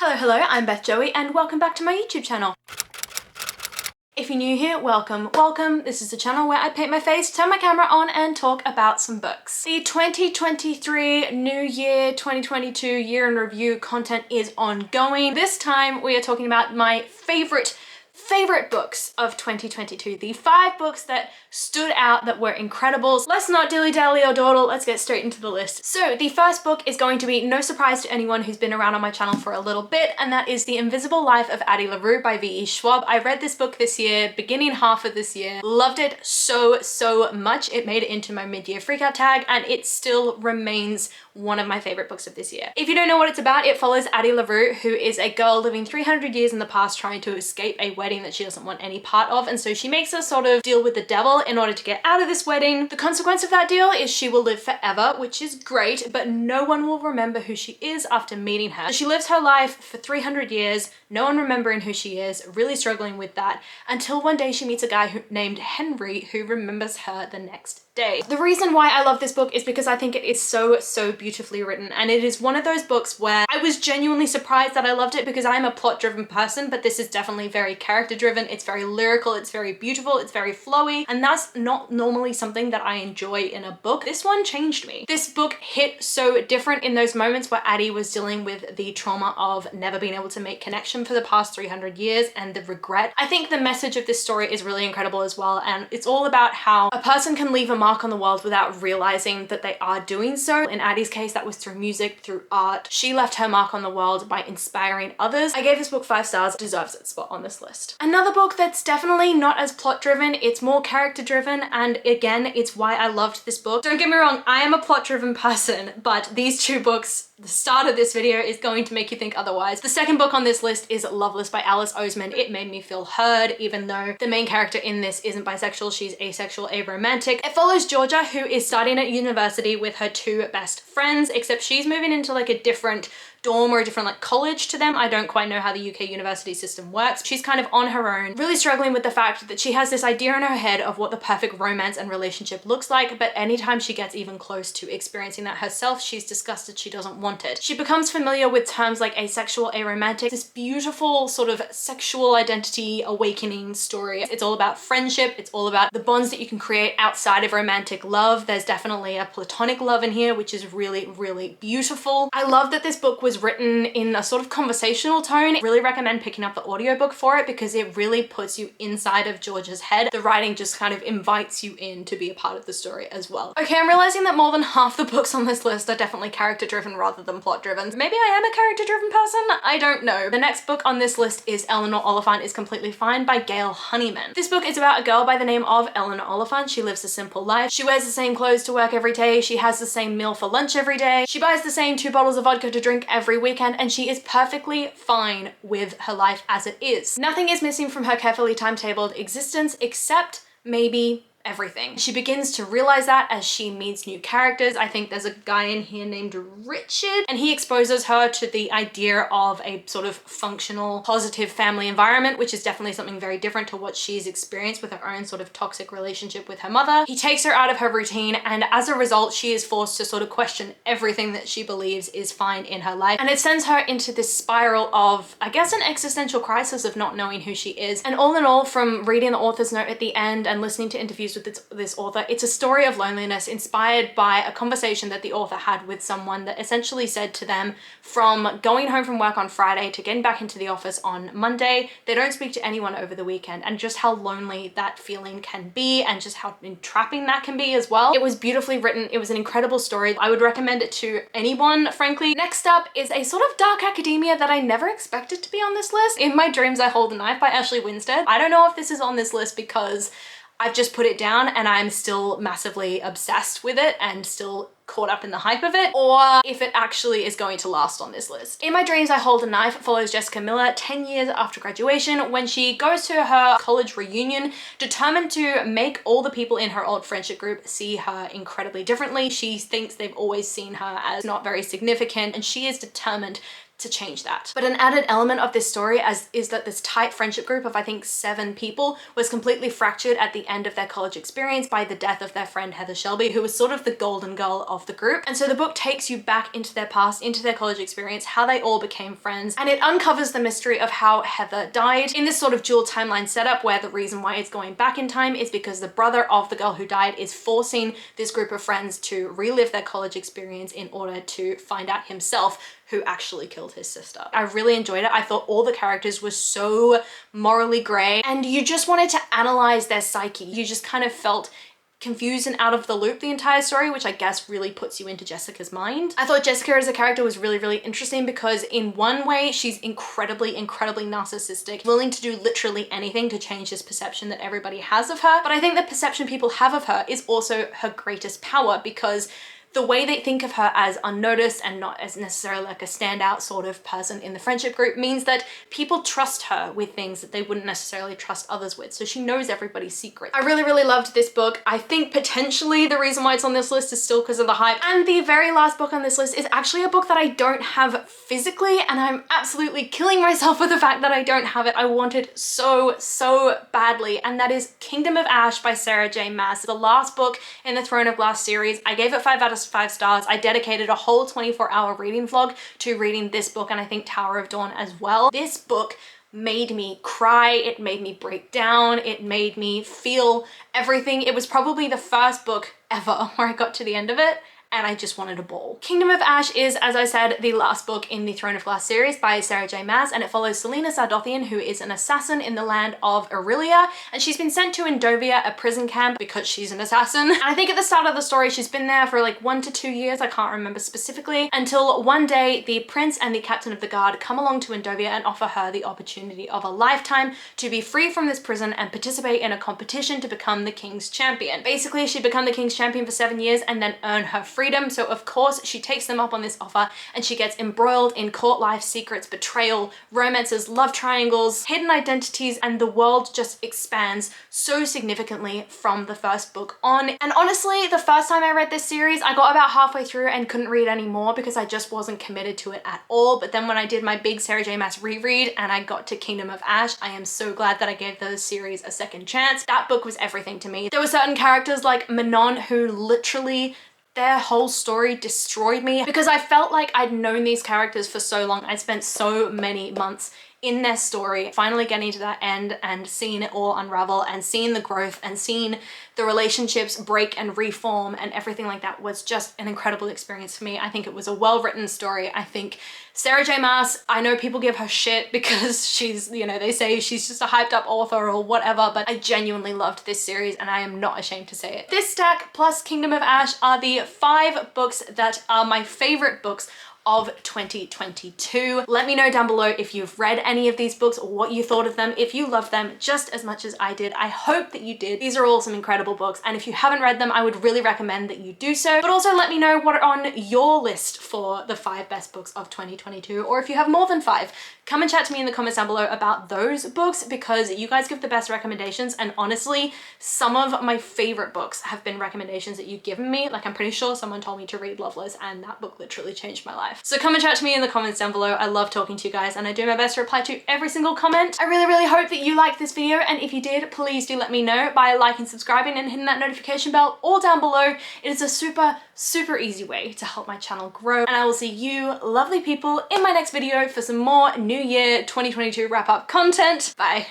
Hello, I'm Beth Joey and welcome back to my YouTube channel. If you're new here, welcome. This is the channel where I paint my face, turn my camera on and talk about some books. The 2023 New Year 2022 Year in Review content is ongoing. This time we are talking about my favorite books of 2022. The 5 books that stood out that were incredible. Let's not dilly-dally or dawdle, let's get straight into the list. So the first book is going to be no surprise to anyone who's been around on my channel for a little bit, and that is The Invisible Life of Addie LaRue by V.E. Schwab. I read this book this year, beginning half of this year. Loved it so much. It made it into my mid-year freakout tag and it still remains one of my favorite books of this year. If you don't know what it's about, it follows Addie LaRue, who is a girl living 300 years in the past trying to escape a wedding that she doesn't want any part of, and so she makes a sort of deal with the devil in order to get out of this wedding. The consequence of that deal is she will live forever, which is great, but no one will remember who she is after meeting her. So she lives her life for 300 years, no one remembering who she is, really struggling with that, until one day she meets a guy named Henry who remembers her the next day. The reason why I love this book is because I think it is so beautifully written, and it is one of those books where I was genuinely surprised that I loved it because I'm a plot-driven person, but this is definitely very character-driven. It's very lyrical, it's very beautiful, it's very flowy, and that's not normally something that I enjoy in a book. This one changed me. This book hit so different in those moments where Addie was dealing with the trauma of never being able to make connection for the past 300 years and the regret. I think the message of this story is really incredible as well, and it's all about how a person can leave a mark on the world without realizing that they are doing so. In Addie's case, that was through music, through art. She left her mark on the world by inspiring others. I gave this book 5 stars, deserves its spot on this list. Another book that's definitely not as plot driven, it's more character driven, and again, it's why I loved this book. Don't get me wrong, I am a plot driven person, but these 2 books, the start of this video is going to make you think otherwise. The second book on this list is Loveless by Alice Oseman. It made me feel heard, even though the main character in this isn't bisexual, she's asexual, aromantic. It follows Georgia, who is studying at university with her 2 best friends, except she's moving into like a different dorm or a different like college to them. I don't quite know how the UK university system works. She's kind of on her own, really struggling with the fact that she has this idea in her head of what the perfect romance and relationship looks like, but anytime she gets even close to experiencing that herself, she's disgusted, she doesn't want it. She becomes familiar with terms like asexual, aromantic, this beautiful sort of sexual identity awakening story. It's all about friendship, it's all about the bonds that you can create outside of romantic love. There's definitely a platonic love in here, which is really beautiful. I love that this book was written in a sort of conversational tone. I really recommend picking up the audiobook for it because it really puts you inside of Georgia's head. The writing just kind of invites you in to be a part of the story as well. Okay, I'm realizing that more than half the books on this list are definitely character driven rather than plot driven. Maybe I am a character driven person? I don't know. The next book on this list is Eleanor Oliphant is Completely Fine by Gail Honeyman. This book is about a girl by the name of Eleanor Oliphant. She lives a simple life. She wears the same clothes to work every day. She has the same meal for lunch every day. She buys the same 2 bottles of vodka to drink every weekend, and she is perfectly fine with her life as it is. Nothing is missing from her carefully timetabled existence except maybe everything. She begins to realize that as she meets new characters. I think there's a guy in here named Richard, and he exposes her to the idea of a sort of functional, positive family environment, which is definitely something very different to what she's experienced with her own sort of toxic relationship with her mother. He takes her out of her routine, and as a result, she is forced to sort of question everything that she believes is fine in her life. And it sends her into this spiral of, I guess, an existential crisis of not knowing who she is. And all in all, from reading the author's note at the end and listening to interviews with this author, it's a story of loneliness inspired by a conversation that the author had with someone that essentially said to them, from going home from work on Friday to getting back into the office on Monday, they don't speak to anyone over the weekend, and just how lonely that feeling can be and just how entrapping that can be as well. It was beautifully written. It was an incredible story. I would recommend it to anyone, frankly. Next up is a sort of dark academia that I never expected to be on this list. In My Dreams I Hold a Knife by Ashley Winstead. I don't know if this is on this list because I've just put it down and I'm still massively obsessed with it and still caught up in the hype of it, or if it actually is going to last on this list. In My Dreams I Hold a Knife follows Jessica Miller 10 years after graduation when she goes to her college reunion determined to make all the people in her old friendship group see her incredibly differently. She thinks they've always seen her as not very significant, and she is determined to change that. But an added element of this story is that this tight friendship group of I think 7 people was completely fractured at the end of their college experience by the death of their friend Heather Shelby, who was sort of the golden girl of the group. And so the book takes you back into their past, into their college experience, how they all became friends, and it uncovers the mystery of how Heather died in this sort of dual timeline setup where the reason why it's going back in time is because the brother of the girl who died is forcing this group of friends to relive their college experience in order to find out himself who actually killed his sister. I really enjoyed it. I thought all the characters were so morally gray and you just wanted to analyze their psyche. You just kind of felt confused and out of the loop the entire story, which I guess really puts you into Jessica's mind. I thought Jessica as a character was really, really interesting because in one way, she's incredibly, incredibly narcissistic, willing to do literally anything to change this perception that everybody has of her. But I think the perception people have of her is also her greatest power because the way they think of her as unnoticed and not as necessarily like a standout sort of person in the friendship group means that people trust her with things that they wouldn't necessarily trust others with. So she knows everybody's secret. I really, really loved this book. I think potentially the reason why it's on this list is still because of the hype. And the very last book on this list is actually a book that I don't have physically, and I'm absolutely killing myself with the fact that I don't have it. I want it so, so badly, and that is Kingdom of Ash by Sarah J Maas, the last book in the Throne of Glass series. I gave it 5 out of 5 stars. I dedicated a whole 24-hour reading vlog to reading this book and I think Tower of Dawn as well. This book made me cry, it made me break down, it made me feel everything. It was probably the first book ever where I got to the end of it and I just wanted a ball. Kingdom of Ash is, as I said, the last book in the Throne of Glass series by Sarah J Maas, and it follows Selena Sardothian, who is an assassin in the land of Aurelia, and she's been sent to Endovia, a prison camp, because she's an assassin. And I think at the start of the story, she's been there for like 1 to 2 years, I can't remember specifically, until one day the prince and the captain of the guard come along to Endovia and offer her the opportunity of a lifetime to be free from this prison and participate in a competition to become the king's champion. Basically, she'd become the king's champion for 7 years and then earn her freedom. So of course she takes them up on this offer and she gets embroiled in court life secrets, betrayal, romances, love triangles, hidden identities, and the world just expands so significantly from the first book on. And honestly, the first time I read this series, I got about halfway through and couldn't read anymore because I just wasn't committed to it at all. But then when I did my big Sarah J Maas reread and I got to Kingdom of Ash, I am so glad that I gave the series a second chance. That book was everything to me. There were certain characters like Manon who literally their whole story destroyed me because I felt like I'd known these characters for so long. I'd spent so many months in their story, finally getting to that end and seeing it all unravel and seeing the growth and seeing the relationships break and reform and everything like that was just an incredible experience for me. I think it was a well-written story. I think Sarah J Maas, I know people give her shit because she's, you know, they say she's just a hyped up author or whatever, but I genuinely loved this series and I am not ashamed to say it. This stack plus Kingdom of Ash are the 5 books that are my favorite books of 2022. Let me know down below if you've read any of these books or what you thought of them, if you loved them just as much as I did. I hope that you did. These are all some incredible books, and if you haven't read them, I would really recommend that you do so. But also let me know what are on your list for the 5 best books of 2022, or if you have more than 5, come and chat to me in the comments down below about those books because you guys give the best recommendations, and honestly, some of my favorite books have been recommendations that you've given me. Like I'm pretty sure someone told me to read Loveless and that book literally changed my life. So come and chat to me in the comments down below. I love talking to you guys and I do my best to reply to every single comment. I really, really hope that you liked this video, and if you did, please do let me know by liking, subscribing, and hitting that notification bell all down below. It is a super, super easy way to help my channel grow, and I will see you lovely people in my next video for some more New Year 2022 wrap-up content. Bye.